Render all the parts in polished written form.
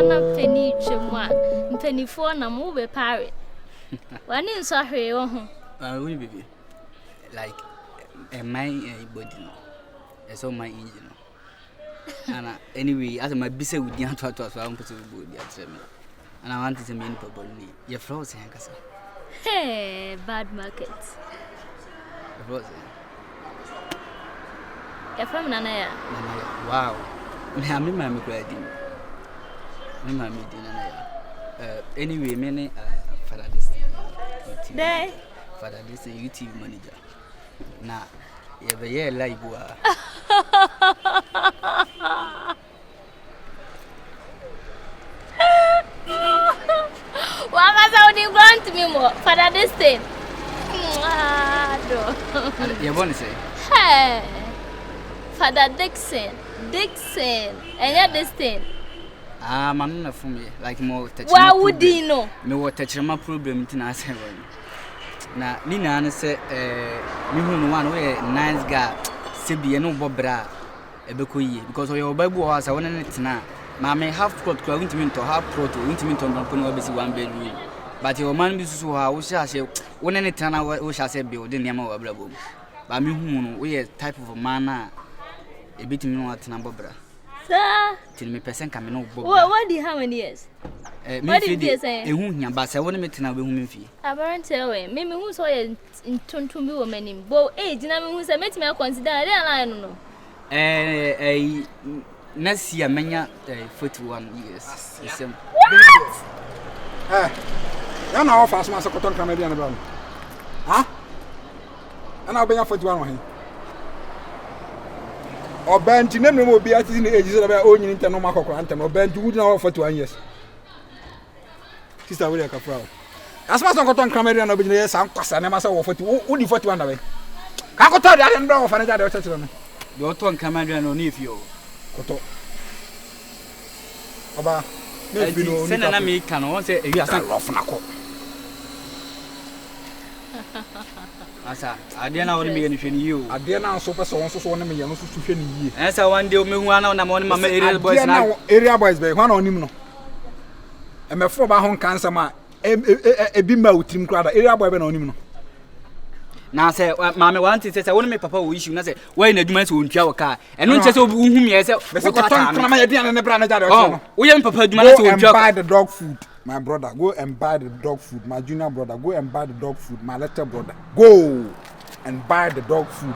na penny chuma, penny for na move a parrot. One in sorry, oh, We be like a my body, no. It's all my engine. And anyway, as my busy with the answer to us, I'm possible to me. And I want to mean probably your frozen handkerchief. Hey, bad market. You're from Nanaya. Wow. I'm in my meeting. My meeting. Anyway, many for this Day. For this YouTube manager. Now, you have a year like Why was I only grant me more for this thing? You want to say? Hey, Father Dixon, and yet this thing. I'm not from me, like more touch. Why would you know? Me what touch my problem to us. Now, Nina said, me who one way nice guy, Sibi, no Bobra, a Bekoye, because your Bible was I want it now. Mammy half plot to winter half pro to winter on one bedroom. But your man is so how we shall say, when any turn we shall say build the name of a blabble. But me whom we a type of manner a bit more at number bra. Sir, Till me person come no book. What do you have many years? What did you say? A woman, but I want to meet now with whom fee. I won't tell him. Maybe who saw it in Tuntumbi woman in Bow age, and I mean, who's a met me consider I don't know. A next year, many 41 years. What? Eh, you know how fast my second Canadian brother. Huh? And I'll be 41 on him. Or bent in them will be at the ages of our own internal market or bent to now 41 years. Sister William Capral. As far as I got on Canadian, I'll be there some pass and I must offer to only 41 away. I got told I didn't know of another children. Your tongue Canadian on if you. Oba, send an American or say you are rough knuckle. Asa, I didn't know anything you. I dare now so so one me and so ye. As I one day me one on among my area boys now. Area boys be one on him no. And me for ba hon cancer ma e bi ma utrim krada area boy be na on him no. Now say mammy wanted to say I want me papa wish you na say why na adwuma say ontwa car. And no say obu hu me say we say ko ton na ma ye dian na bra na jare o. We am papa adwuma na say ontwa. Buy the dog food. My brother, go and buy the dog food. My junior brother, go and buy the dog food. My little brother, go and buy the dog food.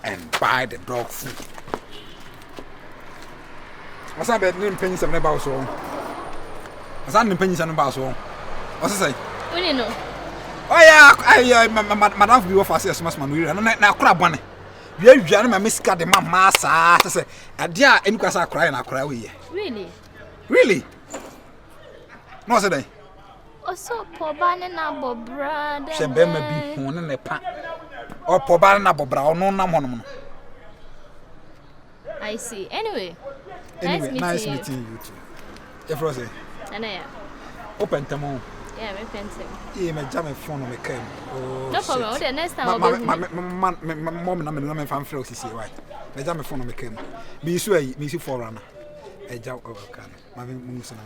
And buy the dog food. What's that? Name pennies of never so. What's that? Name pennies of never so. What's that say? What do you know? Oh yeah, madam be offer say smash man we na crab one. You are my miss cat the mama say a dear any kwasa cry na cry we. Really? No say dey. So poor banana na bobra. She be ma bi ho ne pa. O poor banana na bobra no nam ho no. I see. Anyway, nice meeting you too. If I say. Nana. Open tamo. Yeah, me pencil. Yeah, me jam my phone on my cam. Oh, no problem. The next time I'll my mom na me fan free sisi right. Me jam my phone on my cam. Be so me si forerunner. E jam o kan. Ma me mu so na.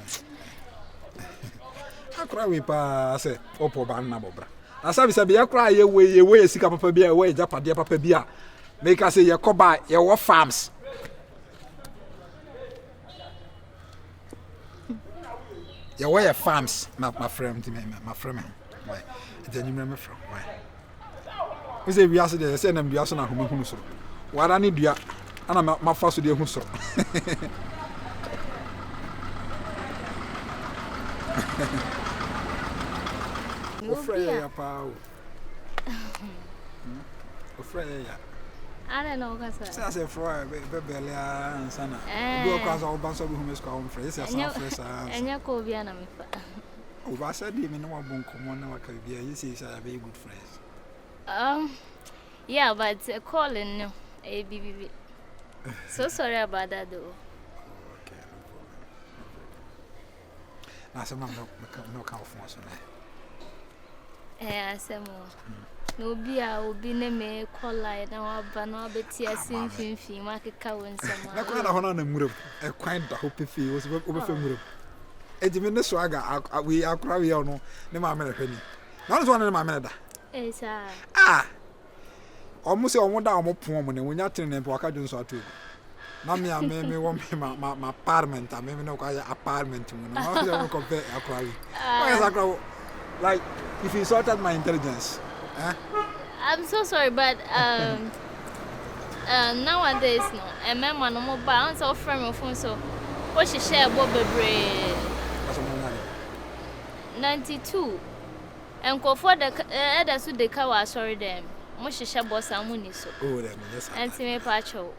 Akra we pa say opo ba na bobra. Asabi say be akra ye we sika papa bia we japade papa bia. Make us say ye koba ye wo farms. Yeah, where farms, my friend, my friend. Why? Then you remember from why? We say we are there, send them the asana who so. What I need you, and I'm my first day who so. Ofreya pa. Ofreya. I don't know what I say for belly and sana. Do cause all bands of whom is called friends as and your coviana. Oh, I said, even no one come on our career. You say, I very good friends. Yeah, but calling no, a BB. So sorry about that, though. Okay, no problem. Now, some no count for us. Yeah, some more. No obi ne me kola na waba na wabeti asin finfin makeka wonsama. Na kwa na hono na murem. E kwan da hope fi wo be fa murem. Ejimi ne so aga we akra we no ne ma me hwani. Na so ne ma me da. Sir. Omo se omo da omo pon omo ne wonya tene ne pa waka dwon so ato. Na me wo ma apartment me no kwa apartment mu no. Na so compare akra we. Why is akra like if you insulted my intelligence? I'm so sorry, but nowadays no, a man no mobile so from your phone so what she share Bob 92 and go for the others who the car sorry them. Much share boss and money so. Oh, yes. And to me pacho.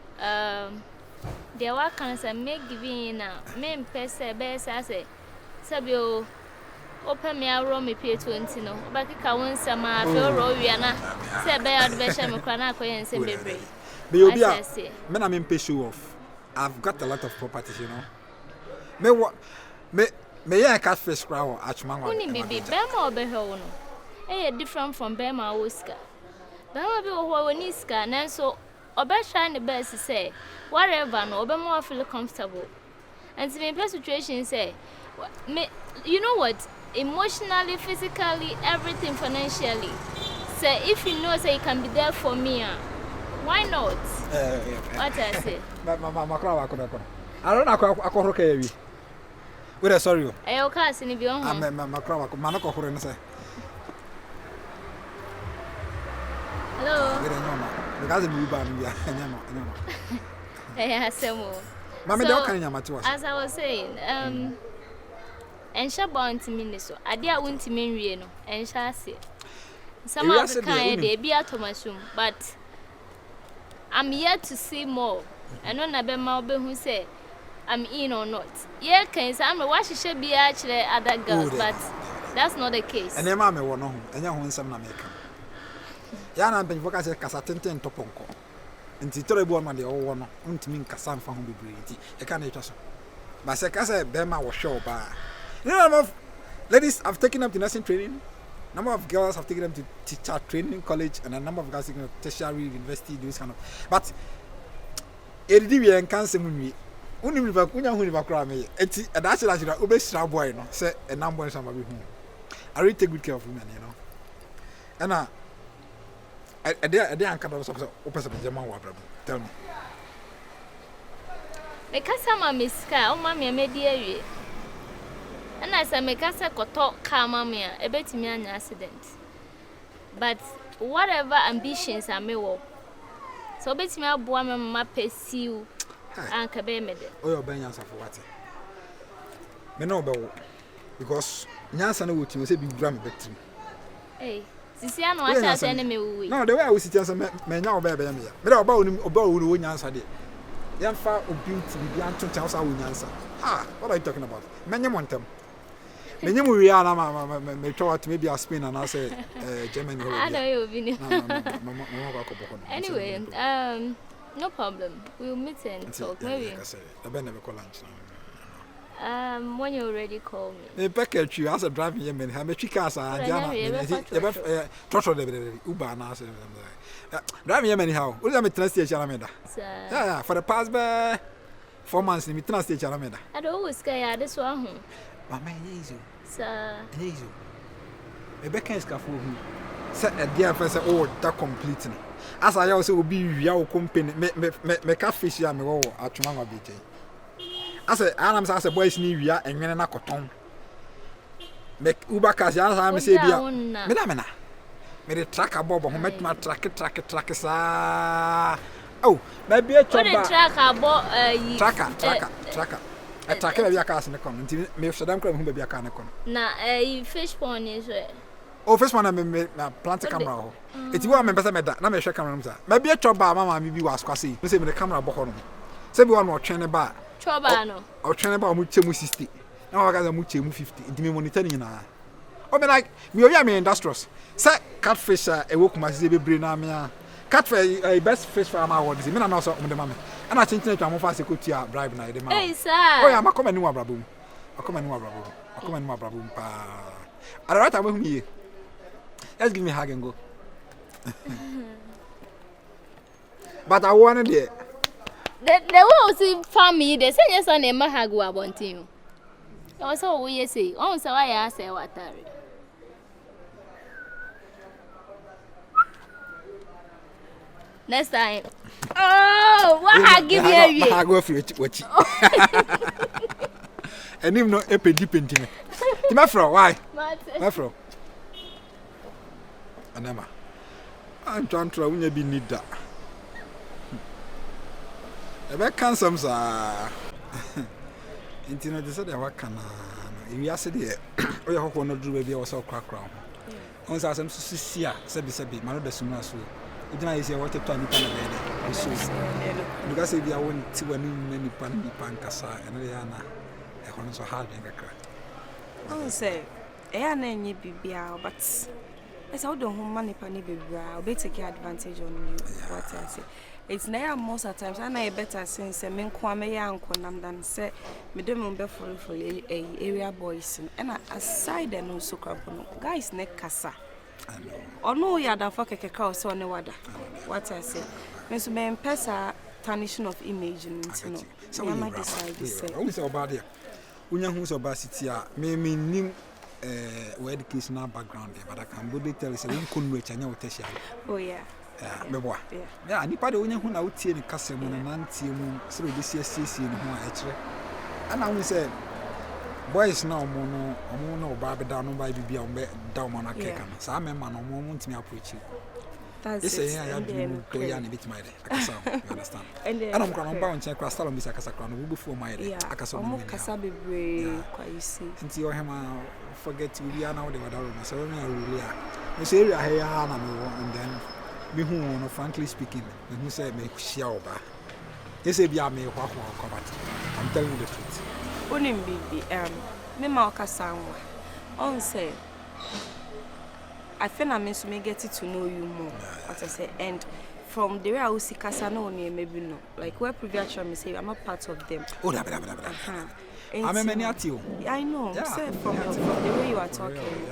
There were cancer make giving now. Men pese best as a Sabio. Open me a room, me pay 20 no. Back a one summer, feel rowiana. Say, bear adventure, Macrana, and send me brave. Men, I'm in show off. I've got a lot of properties, you know. May I catfish crow at Mango? Only be Bama or Behono. Eh, different from Bama Oscar. Bama be Waniska, and so Obashine the best to say, whatever, no, Obama feel comfortable. And to me, situation say, you know what? Emotionally, physically, everything financially. So if you know say you can be there for me, why not? What I say? Mama I don't know I could okay. We're sorry. I okay, sini bi on. Mama Manako Horen say. Hello. Because we ban Eh, Asemo. Mama don't can you as I was saying, and Shabon to me so. I dear won't to me no, and shall say. Some of the kind they be at Thomasum, but I'm yet to see more. And on a Bema who say I'm in or not. Yeah, can I'm a wash should be actually other girls, but that's not the case. And your mamma won't know, and your home some American. Yana been focused at Casatin Toponco. And Titorable man, the old one, to mean Cassan from whom be a can't eat us. But Secasa Bema was show by. You know, ladies have taken up the nursing training. Number of girls have taken them to teacher training college, and a number of girls taking up tertiary university. Those kind of. But it did be cancer me. Only we never cry me. And that's actually a obese boy, no. Say a number of somebody home. I really take good care of women, you know. And I didn't cut off opposite the German water. Tell me. Because some Miss Cow, Mammy, made dear. And as I make us a talk, car mamma, a bit me an accident. But whatever ambitions I may walk, so bet me a boy, my pursue and cabemede. Oh, your banyans for what? Me no be because Nyansa would you say be drum victim. Eh, Sisiano, I shall send me. No, the way I was sitting, may now be me. But about him, about who Nyansa did. Young far of beauty, young to tell us how Nyansa. Ah, what are you talking about? Many want them. Many we are may try to maybe a Spain and I say Germany. I know you'll be. Anyway, no problem. We'll meet and talk. Maybe. I better never call lunch now. When you already call me. A package you as a driving Yemen, how much cars are Trotro Uber and I say, driving Yemen, how? Will I make translation Alameda? Yeah, for the past 4 months, in translation Alameda. I always say, this one. Mamma, easy. Sir, easy. A becker is careful. Set a dear person, oh, that completely. As I also will be your company, make a fish yam at Chumanga BJ. As a boy's new year and when a cotton. Make Uber cars, I'm say, Medamina. Made a track above who met my track. Oh, maybe a tracker. I track your cars in the corner. May Saddam come be a can. Now, a fish pond is oh, first one I made plant a camera. It's one member that now shake camera. Maybe a chop bar, mamma, maybe was quasi. You say with the camera behind me. Say one more train bar. Chobano or train about Muchemu 60. Now I got a Muchemu 50. It mean monitoring now. Oh, but like, we are industrious. Say catfish, a walk my zebra brain. Catfish, a best fish for my words. I'm not so on the mammy. And I think I'm fast to put your bribe night. Hey, sir. Oh, I'm a common new baboon. A common new baboon. A common new baboon. I write away from you. Let's give me a hug and go. But I wanted it. The way see family, the senior son and Mahagua want you. Also, we say, oh, so I say what are next time. Oh, what I give you? I go for it. What? And even no epidipent. My fro, why? My fro. Anema. I'm trying to win a be need that. I can't some sir. Internet is a work can. If you ask it, or your home not do baby or so crack crown. Once I some see, said, man, the sooner so. It is a water to any because if you want to many pancasa and Rihanna, a honest hard in a crack. I say, I name you, but as I don't want money, penny be brow, be take advantage on you. What I say. It's now most of the times, and I better since I mean, Kwame Yankonam than say, Madame Before for a area boys, and aside and also crapono, guys neck cassa. Or no, ya da fuck a cow so no water. What I say, Miss Man Pessa tarnishing of image and so I might decide to say. Only so bad here. Who's obesity, may mean educational background, but I can boldly tell you, I couldn't reach a new test. Oh, yeah. Yeah, I need to know when I would see the customer and auntie through this year's CC in one actually. And I will say, boys now, mono, Barbie down by BB down on a cake. So I'm a man, won't me approach you. That's it. I do go and bit my day. I understand. And I'm going to bounce and cross on Miss Acasacron before my day. I can Casabi brave, quite see. Since you have forget to be an hour, so really are. Miss Area here, and then. Me who, frankly speaking, who said make Xiaoba. They say, be a me walk on combat. I'm telling you the truth. Only be me Malca Sanwa. On say, I feel I mean to me get to know you more, as I say, and from the way I will see Casano near maybe no. Like where previous me say, I'm not part of them. Oh, I'm a many at you. I know, say from the way you are talking.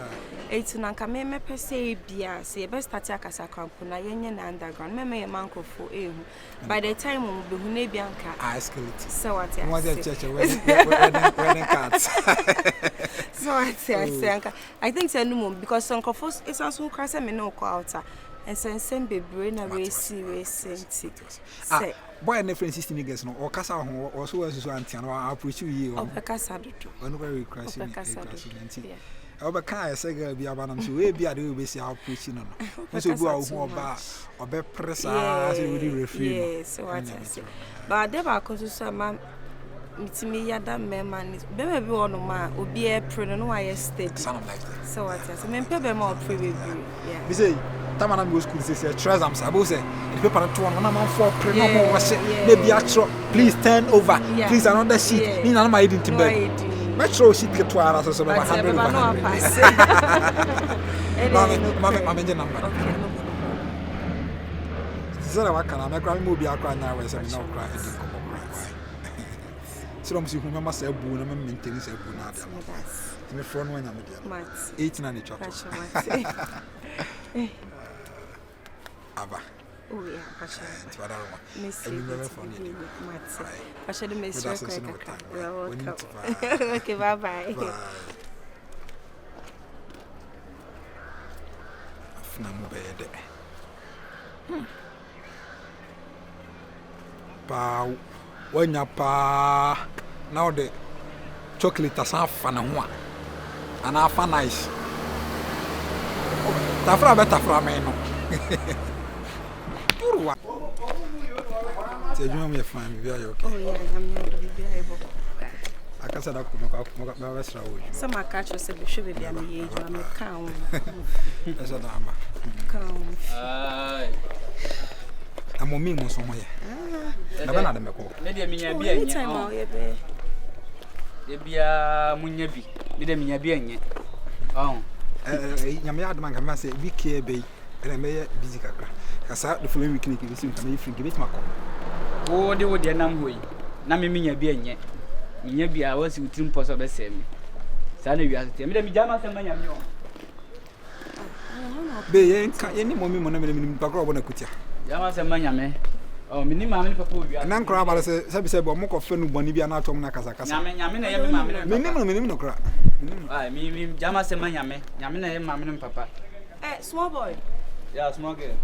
It's an Ankame per se, Bia, say best attack as a company, and underground, me a manco for a. By the time we will be Bianca, I escalate. So what I church wedding cards. So I say, I think it's no because Uncle Foss is also crass and no quarter. And send be brain a race say. Boy, and different system against no or Casa or so as Antiano, I'll preach you or Casado. One very crashing. I say, girl, be a man, so we be a do be our preaching on. So go out or be press as you would refrain. Yes, so what I say. But never cause some it's me, Yadam, man, baby, one of my will be a print and why I stayed. Sound like that. So what I say, men pay more preview. Yeah. We say, Tamana goes school, say, Trazam, Sabose, the paper to one, I'm for print, maybe a please turn over, please another sheet, in my identity. Metro sheet get to our so about 100. Mamma, number. So I can make a movie. I cry now as I'm not crying. So I'm seeing who must have been and maintain his abunada. To me, from when I'm 18 and each other. Ava. Oh, yeah, that's what I want. Miss you never found it. I should have missed your okay, bye bye. Pa, when you pa now the chocolate is half and one and half a nice. Tafra better from me. Say you me fine, be okay. Oh yeah, I'm not able. I can say that my best road. Some catch us be should be am age, I'm count. That's a number. Count. I'm on me somewhere. I don't know them go. Maybe me be a time out here. There be a munyabi. Maybe me be a oh. Yamia man can say be care be and I may busy kakra. Kasa the following week you see me free give it my call. Oh, they would nam way. Na me nya be anye. Nya bia was you trim post of the same. Sana we are me jama sama nya me. be yen ka yen ni mo mi mo na me ni pa kro bo na kutia Jama se manyame. Oh, mini maame ni papa obi. na nkra ba se bo mo ko fe nu boni bia na atom na kasa kasa. Nyame na ye me maame. Menim no kra. Ah, mi jama se manyame. Nyame na ye maame ni papa. Small boy. Yeah, small girl.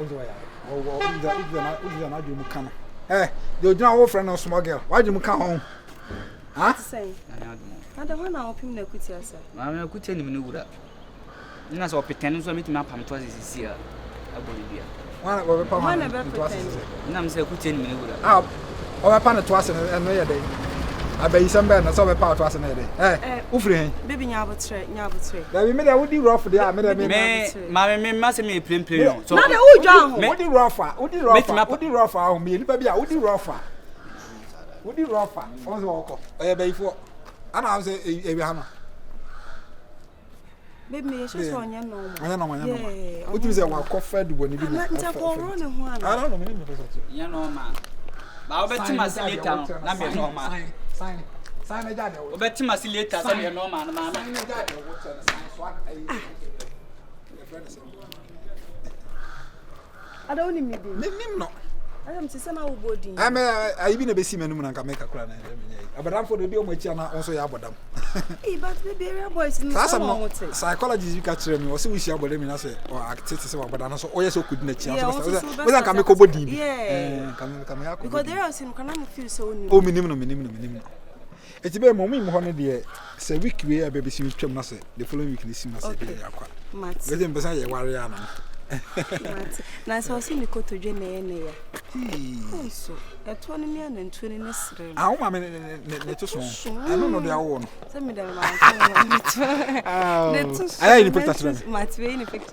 Ozo ya. Uza na adu mu kana. The original wo friend no small girl. Why do mu kan ho? Ha? Say. Na the one na opim na kutia say. Maame kutia ni me wura. Nna so pretend so meet me apam to asisi a. Abolibia. Wana go be pa Wana be pretend. Nna me say kutia ni me wura. O be pa na to ase no ye dey. Abayi sembe na so be pa to ase no ye dey. Ufri hen. Baby nyabotre. Da bi me dey wodi rough dey a me dey maame me ma se me plem so na dey wo dwan ho. Wodi rough a me nipa bi a wodi rough a. Ozo oko. Oye bayi fo. Ana am say e bi hama. Baby me so onya no. Onya no. What you say wa kofa du boni bi na. Nta ko ro ne ho ana. I don't know me me person. Ya no ma. Ba obeti masilita no na me no ma. Sign e jade. Obeti masilita se me no ma na ma. Sign e jade wo tell sign swag I don't need me be. Nim no. I am say na wo body. I be na be si manum na nka make akura na me. Abadam for the day o machi na onso ya abodam. But baby area boys no no psychologist you catch me o se we share abodam na say o activity say abodam na so o yes o could na chia so we can make body bi can ya ko because there are some can feel so new o minim no eti be mo ho no de say week we e be si twam na say the following week ni sim na say be yakwa mat we dem be say ye ware ya na na so si mi ko to dwe na ye ne ya so eto ni me na ntu ni ne sere ah o ma me ne to so anu no de awo no se mi dem ma so ne to ayi ni picture mat we ni picture